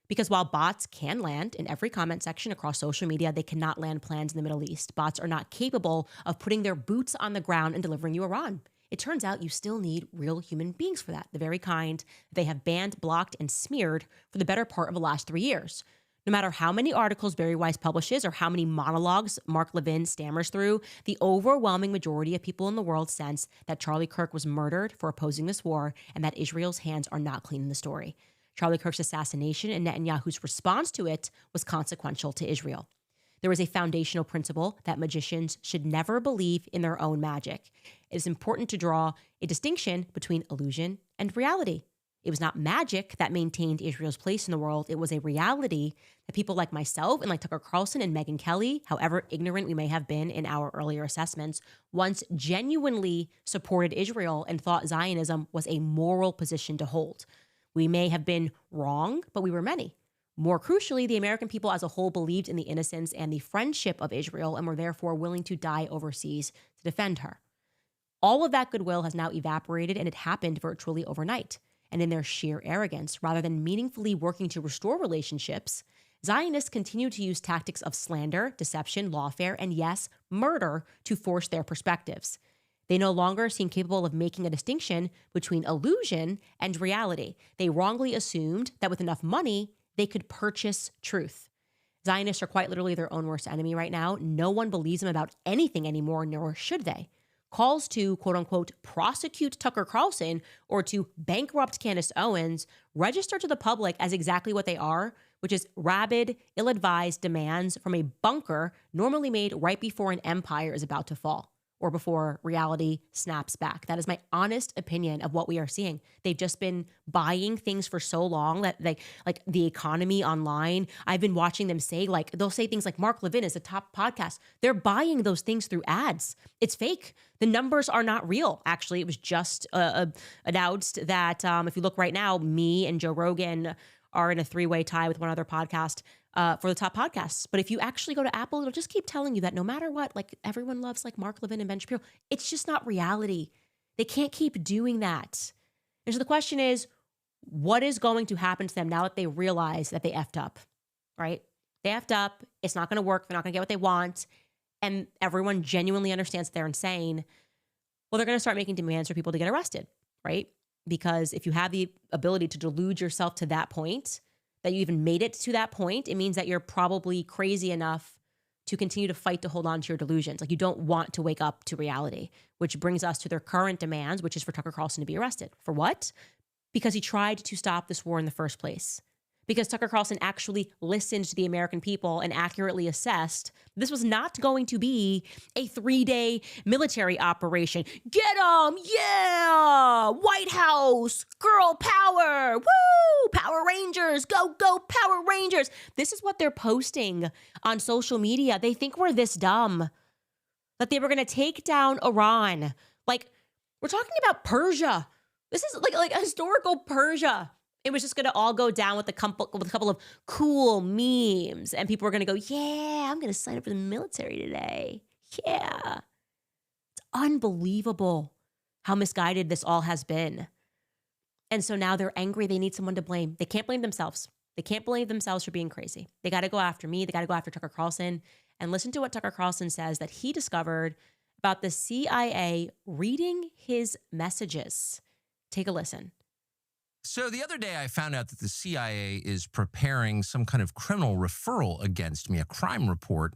Because while bots can land in every comment section across social media, they cannot land plans in the Middle East. Bots are not capable of putting their boots on the ground and delivering you Iran. It turns out you still need real human beings for that, the very kind they have banned, blocked, and smeared for the better part of the last 3 years. No matter how many articles Barry Weiss publishes or how many monologues Mark Levin stammers through, the overwhelming majority of people in the world sense that Charlie Kirk was murdered for opposing this war and that Israel's hands are not clean in the story. Charlie Kirk's assassination and Netanyahu's response to it was consequential to Israel. There is a foundational principle that magicians should never believe in their own magic. It is important to draw a distinction between illusion and reality. It was not magic that maintained Israel's place in the world. It was a reality that people like myself and like Tucker Carlson and Megyn Kelly, however ignorant we may have been in our earlier assessments, once genuinely supported Israel and thought Zionism was a moral position to hold. We may have been wrong, but we were many. More crucially, the American people as a whole believed in the innocence and the friendship of Israel and were therefore willing to die overseas to defend her. All of that goodwill has now evaporated, and it happened virtually overnight. And in their sheer arrogance, rather than meaningfully working to restore relationships, Zionists continue to use tactics of slander, deception, lawfare, and yes, murder to force their perspectives. They no longer seem capable of making a distinction between illusion and reality. They wrongly assumed that with enough money, they could purchase truth. Zionists are quite literally their own worst enemy right now. No one believes them about anything anymore, nor should they. Calls to, quote unquote, prosecute Tucker Carlson or to bankrupt Candace Owens register to the public as exactly what they are, which is rabid, ill-advised demands from a bunker normally made right before an empire is about to fall, or before reality snaps back. That is my honest opinion of what we are seeing. They've just been buying things for so long that like the economy online, I've been watching them say, like, they'll say things like Mark Levin is a top podcast. They're buying those things through ads. It's fake. The numbers are not real. Actually, it was just announced that if you look right now, me and Joe Rogan are in a 3-way tie with one other podcast for the top podcasts. But if you actually go to Apple, it'll just keep telling you that no matter what, like everyone loves like Mark Levin and Ben Shapiro. It's just not reality. They can't keep doing that. And so the question is, what is going to happen to them now that they realize that they effed up, right? They effed up. It's not going to work. They're not going to get what they want. And everyone genuinely understands that they're insane. Well, they're going to start making demands for people to get arrested, right? Because if you have the ability to delude yourself to that point, that you even made it to that point, it means that you're probably crazy enough to continue to fight to hold on to your delusions. Like you don't want to wake up to reality, which brings us to their current demands, which is for Tucker Carlson to be arrested. For what? Because he tried to stop this war in the first place. Because Tucker Carlson actually listened to the American people and accurately assessed this was not going to be a 3-day military operation. Get them! Yeah! White House! Girl power! Woo! Power Rangers! Go, go, Power Rangers! This is what they're posting on social media. They think we're this dumb. That they were going to take down Iran. Like, we're talking about Persia. This is like a historical Persia. It was just going to all go down with a couple of cool memes. And people were going to go, yeah, I'm going to sign up for the military today. Yeah. It's unbelievable how misguided this all has been. And so now they're angry. They need someone to blame. They can't blame themselves. They can't blame themselves for being crazy. They got to go after me. They got to go after Tucker Carlson. And listen to what Tucker Carlson says that he discovered about the CIA reading his messages. Take a listen. So the other day I found out that the CIA is preparing some kind of criminal referral against me, a crime report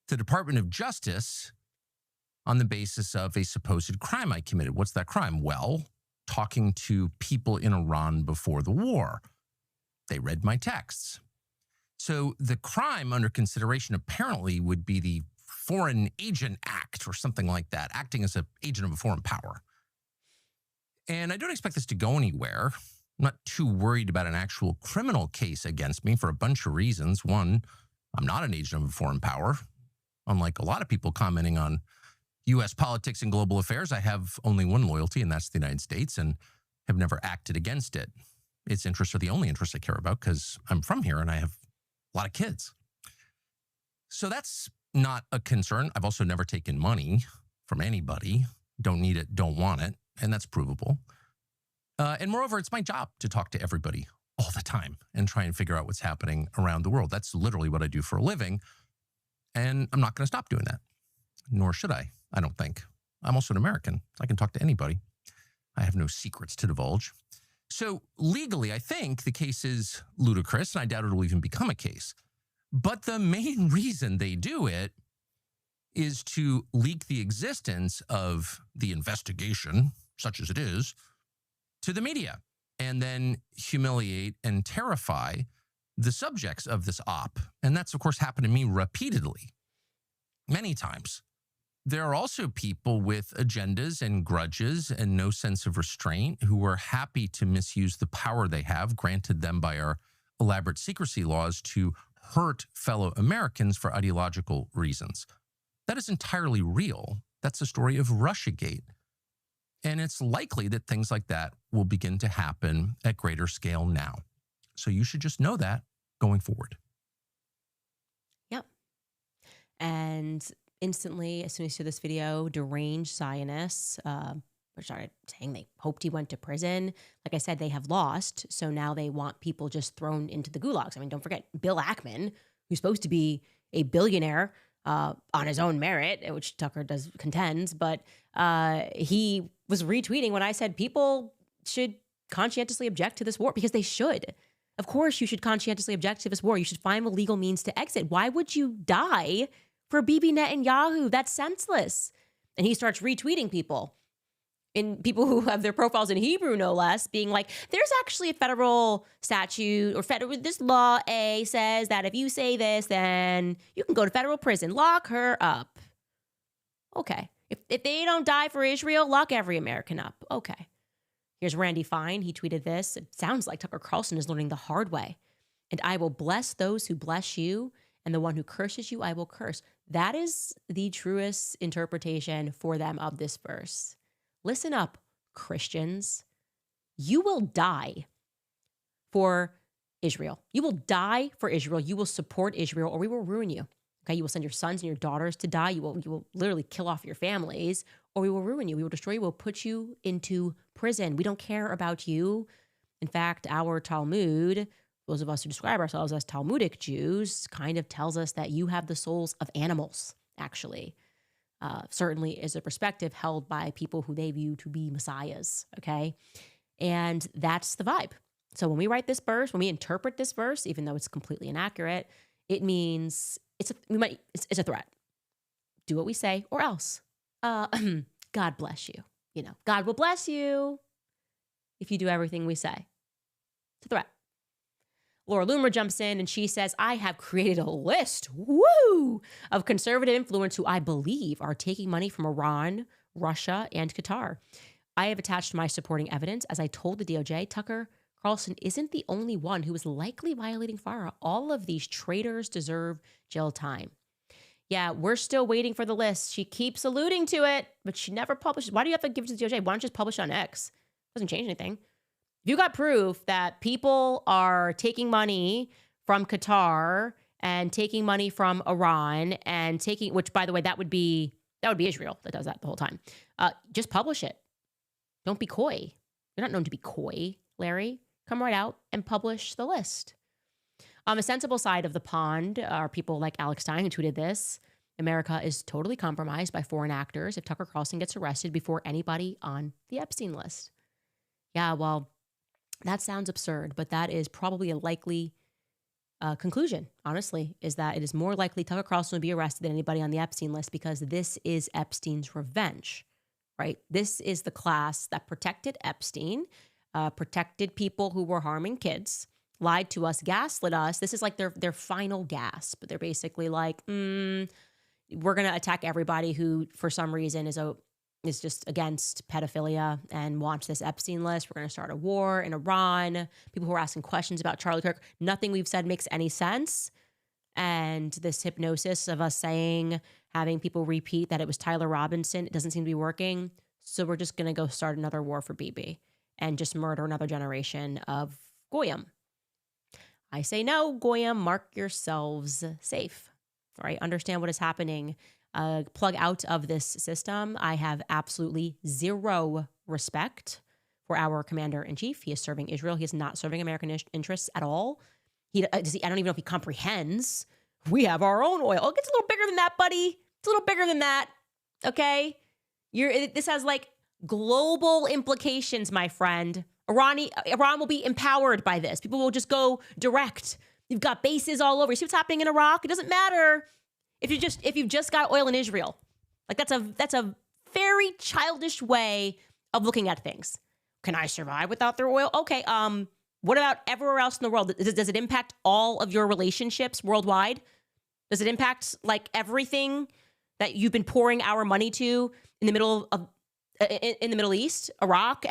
to the Department of Justice on the basis of a supposed crime I committed. What's that crime? Well, talking to people in Iran before the war. They read my texts. So the crime under consideration apparently would be the Foreign Agent Act or something like that, acting as an agent of a foreign power. And I don't expect this to go anywhere. I'm not too worried about an actual criminal case against me for a bunch of reasons. One, I'm not an agent of a foreign power. Unlike a lot of people commenting on U.S. politics and global affairs, I have only one loyalty, and that's the United States, and have never acted against it. Its interests are the only interests I care about because I'm from here and I have a lot of kids. So that's not a concern. I've also never taken money from anybody. Don't need it, don't want it, and that's provable. And moreover, it's my job to talk to everybody all the time and try and figure out what's happening around the world. That's literally what I do for a living. And I'm not going to stop doing that. Nor should I don't think. I'm also an American. I can talk to anybody. I have no secrets to divulge. So legally, I think the case is ludicrous, and I doubt it will even become a case. But the main reason they do it is to leak the existence of the investigation, such as it is, to the media, and then humiliate and terrify the subjects of this op. And that's, of course, happened to me repeatedly, many times. There are also people with agendas and grudges and no sense of restraint who are happy to misuse the power they have, granted them by our elaborate secrecy laws, to hurt fellow Americans for ideological reasons. That is entirely real. That's the story of Russiagate. And it's likely that things like that will begin to happen at greater scale now. So you should just know that going forward. Yep. And instantly, as soon as you see this video, deranged Zionists started saying they hoped he went to prison. Like I said, they have lost. So now they want people just thrown into the gulags. I mean, don't forget Bill Ackman, who's supposed to be a billionaire on his own merit, which Tucker contends, but he was retweeting when I said people should conscientiously object to this war, because they should. Of course, you should conscientiously object to this war. You should find a legal means to exit. Why would you die for Bibi Netanyahu? That's senseless. And he starts retweeting people who have their profiles in Hebrew, no less, being like, there's actually a federal statute or this law A says that if you say this, then you can go to federal prison. Lock her up. Okay. If they don't die for Israel, lock every American up. Okay. Here's Randy Fine. He tweeted this. It sounds like Tucker Carlson is learning the hard way. And I will bless those who bless you, and the one who curses you, I will curse. That is the truest interpretation for them of this verse. Listen up, Christians. You will die for Israel. You will die for Israel. You will support Israel, or we will ruin you. Okay, you will send your sons and your daughters to die. You will literally kill off your families, or we will ruin you. We will destroy you. We'll put you into prison. We don't care about you. In fact, our Talmud, those of us who describe ourselves as Talmudic Jews, kind of tells us that you have the souls of animals, actually. Certainly is a perspective held by people who they view to be messiahs, okay? And that's the vibe. So when we write this verse, when we interpret this verse, even though it's completely inaccurate, it means it's a threat. Do what we say or else. God bless you. You know, God will bless you if you do everything we say. It's a threat. Laura Loomer jumps in and she says, I have created a list, of conservative influence who I believe are taking money from Iran, Russia, and Qatar. I have attached my supporting evidence. As I told the DOJ, Tucker Carlson isn't the only one who is likely violating FARA. All of these traitors deserve jail time. Yeah, we're still waiting for the list. She keeps alluding to it, but she never publishes. Why do you have to give it to the DOJ? Why don't you just publish on X? It doesn't change anything. If you got proof that people are taking money from Qatar and taking money from Iran and taking, which by the way, that would be Israel that does that the whole time. Just publish it. Don't be coy. You're not known to be coy, Larry. Come right out and publish the list. On the sensible side of the pond are people like Alex Stein who tweeted this. America is totally compromised by foreign actors if Tucker Carlson gets arrested before anybody on the Epstein list. Yeah, well, that sounds absurd, but that is probably a likely conclusion, honestly, is that it is more likely Tucker Carlson will be arrested than anybody on the Epstein list because this is Epstein's revenge, right? This is the class that protected Epstein, protected people who were harming kids, lied to us, gaslit us. This is like their final gasp. They're basically like, we're going to attack everybody who, for some reason, is just against pedophilia and wants this Epstein list. We're going to start a war in Iran. People who are asking questions about Charlie Kirk. Nothing we've said makes any sense. And this hypnosis of us having people repeat that it was Tyler Robinson, it doesn't seem to be working. So we're just going to go start another war for BIBI and just murder another generation of Goyim. I say no, Goyim, mark yourselves safe. All right, understand what is happening. Plug out of this system. I have absolutely zero respect for our commander-in-chief. He is serving Israel. He is not serving American interests at all. I don't even know if he comprehends. We have our own oil. It gets a little bigger than that, buddy. It's a little bigger than that. Okay? This has like global implications, my friend. Iran will be empowered by this. People will just go direct. You've got bases all over. You see what's happening in Iraq? It doesn't matter. If you've just got oil in Israel, like that's a very childish way of looking at things. Can I survive without their oil? Okay. What about everywhere else in the world? Does it impact all of your relationships worldwide? Does it impact like everything that you've been pouring our money to in the Middle East, Iraq?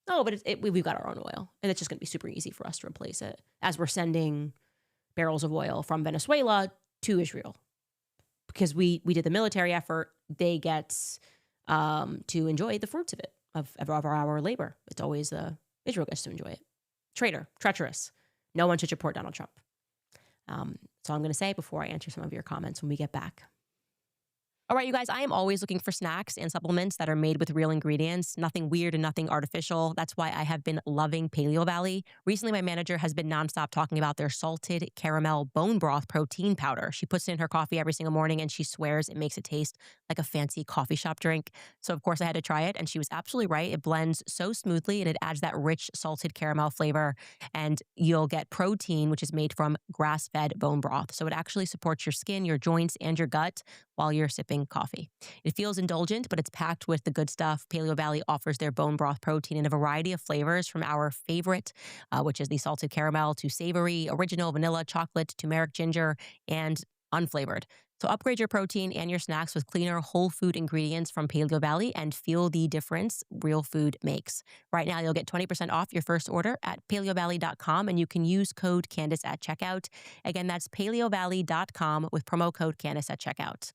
No, but we've got our own oil, and it's just going to be super easy for us to replace it as we're sending barrels of oil from Venezuela to Israel, because we did the military effort. They get to enjoy the fruits of it, of our labor. It's always Israel gets to enjoy it. Traitor, treacherous. No one should support Donald Trump. So I'm going to say before I answer some of your comments when we get back. All right, you guys, I am always looking for snacks and supplements that are made with real ingredients, nothing weird and nothing artificial. That's why I have been loving Paleovalley. Recently, my manager has been nonstop talking about their salted caramel bone broth protein powder. She puts it in her coffee every single morning, and she swears it makes it taste like a fancy coffee shop drink. So, of course, I had to try it, and she was absolutely right. It blends so smoothly, and it adds that rich salted caramel flavor, and you'll get protein, which is made from grass-fed bone broth. So it actually supports your skin, your joints, and your gut while you're sipping coffee. It feels indulgent, but it's packed with the good stuff. Paleovalley offers their bone broth protein in a variety of flavors, from our favorite, which is the salted caramel, to savory, original, vanilla, chocolate, turmeric, ginger, and unflavored. So upgrade your protein and your snacks with cleaner, whole food ingredients from Paleovalley and feel the difference real food makes. Right now, you'll get 20% off your first order at paleovalley.com, and you can use code Candace at checkout. Again, that's paleovalley.com with promo code Candace at checkout.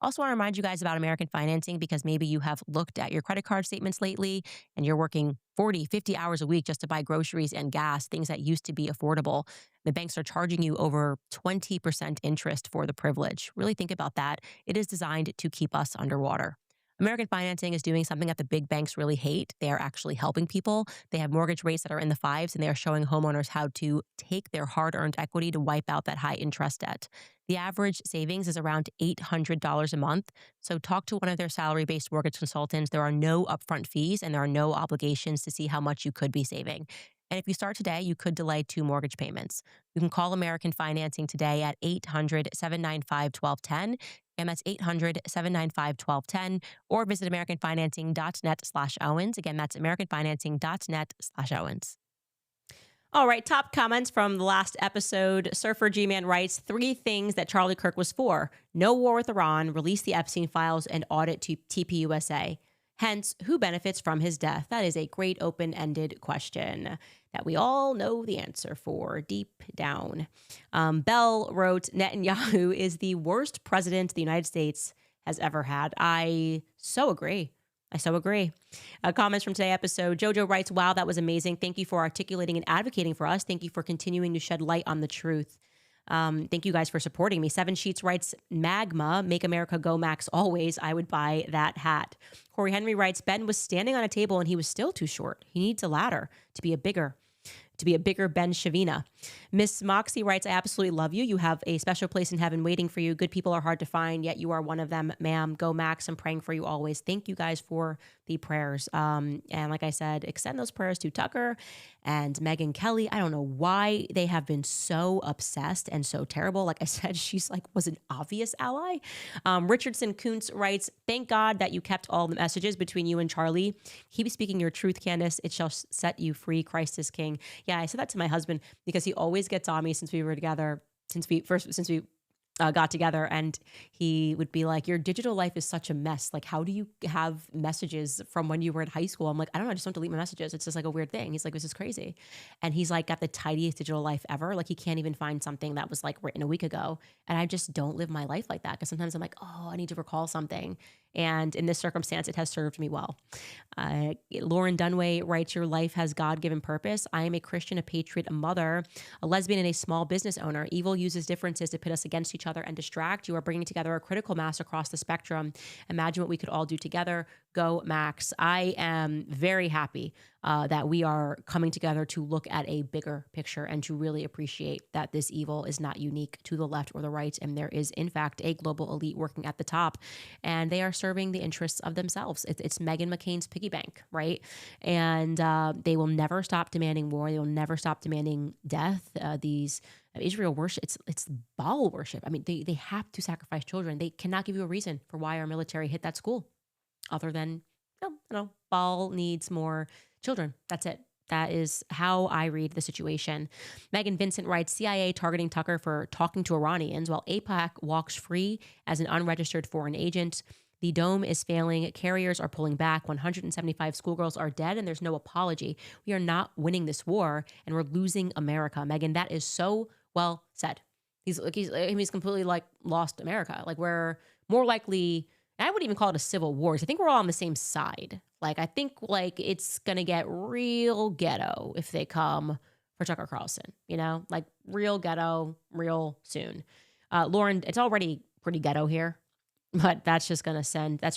Also, want to remind you guys about American financing because maybe you have looked at your credit card statements lately and you're working 40, 50 hours a week just to buy groceries and gas, things that used to be affordable. The banks are charging you over 20% interest for the privilege. Really think about that. It is designed to keep us underwater. American financing is doing something that the big banks really hate. They are actually helping people. They have mortgage rates that are in the 5s, and they are showing homeowners how to take their hard-earned equity to wipe out that high interest debt. The average savings is around $800 a month. So talk to one of their salary-based mortgage consultants. There are no upfront fees, and there are no obligations to see how much you could be saving. And if you start today, you could delay 2 mortgage payments. You can call American Financing today at 800-795-1210. And that's 800-795-1210, or visit americanfinancing.net/Owens. Again, that's americanfinancing.net/Owens. All right, top comments from the last episode. Surfer G-Man writes, 3 things that Charlie Kirk was for: no war with Iran, release the Epstein files, and audit to TPUSA. Hence, who benefits from his death? That is a great open-ended question that we all know the answer for deep down. Bell wrote, Netanyahu is the worst president the United States has ever had. I so agree. Comments from today's episode. Jojo writes, wow, that was amazing. Thank you for articulating and advocating for us. Thank you for continuing to shed light on the truth. Thank you guys for supporting me. 7 Sheets writes, Magma, make America go Max always. I would buy that hat. Corey Henry writes, Ben was standing on a table and he was still too short. He needs a ladder to be a bigger Ben Shavina. Miss Moxie writes, I absolutely love you. You have a special place in heaven waiting for you. Good people are hard to find, yet you are one of them, ma'am. Go Max. I'm praying for you always. Thank you guys for the prayers. And like I said, extend those prayers to Tucker and Megyn Kelly. I don't know why they have been so obsessed and so terrible. Like I said, she's was an obvious ally. Richardson Kuntz writes, thank God that you kept all the messages between you and Charlie. Keep speaking your truth, Candace. It shall set you free. Christ is King. Yeah, I said that to my husband because he always gets on me since we were together, since we got together, and he would be like, your digital life is such a mess. Like, how do you have messages from when you were in high school? I'm like, I don't know, I just don't delete my messages. It's just a weird thing. He's like, this is crazy. And he's got the tidiest digital life ever. He can't even find something that was written a week ago. And I just don't live my life like that because sometimes I'm like, oh, I need to recall something. And in this circumstance, it has served me well. Lauren Dunway writes, your life has God-given purpose. I am a Christian, a patriot, a mother, a lesbian, and a small business owner. Evil uses differences to pit us against each other and distract. You are bringing together a critical mass across the spectrum. Imagine what we could all do together. Go Max. I am very happy that we are coming together to look at a bigger picture and to really appreciate that this evil is not unique to the left or the right. And there is, in fact, a global elite working at the top, and they are serving the interests of themselves. It's Meghan McCain's piggy bank, right? And they will never stop demanding war. They will never stop demanding death. Israel worship, it's Baal worship. I mean, they have to sacrifice children. They cannot give you a reason for why our military hit that school other than, Baal needs more children. That's it. That is how I read the situation. Megan Vincent writes, CIA targeting Tucker for talking to Iranians while AIPAC walks free as an unregistered foreign agent. The dome is failing. Carriers are pulling back. 175 schoolgirls are dead, and there's no apology. We are not winning this war, and we're losing America. Megan, that is so well said. He's completely lost America. We're more likely, I wouldn't even call it a civil war. I think we're all on the same side. I think it's gonna get real ghetto if they come for Tucker Carlson. Real ghetto, real soon. Lauren, it's already pretty ghetto here, but that's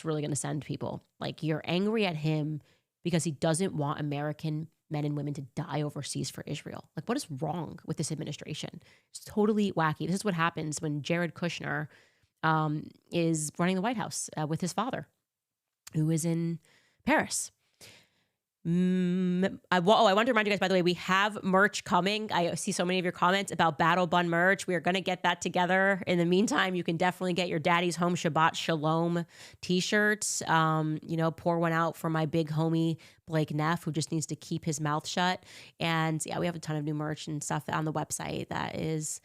really gonna send people. You're angry at him because he doesn't want American men and women to die overseas for Israel. What is wrong with this administration? It's totally wacky. This is what happens when Jared Kushner is running the White House with his father, who is in Paris. I want to remind you guys, by the way, we have merch coming. I see so many of your comments about Battle Bun merch. We are going to get that together. In the meantime, you can definitely get your Daddy's Home Shabbat Shalom t-shirts. Pour one out for my big homie, Blake Neff, who just needs to keep his mouth shut. And yeah, we have a ton of new merch and stuff on the website that is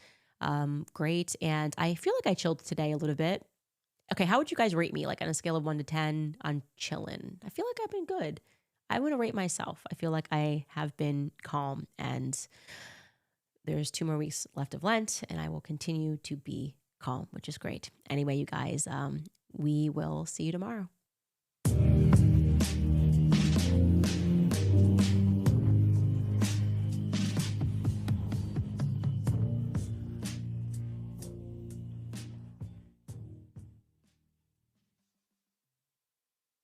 great. And I feel like I chilled today a little bit. Okay, how would you guys rate me? Like on a scale of 1 to 10 on chillin'? I feel like I've been good. I want to rate myself. I feel like I have been calm, and there's 2 more weeks left of Lent, and I will continue to be calm, which is great. Anyway, you guys, we will see you tomorrow.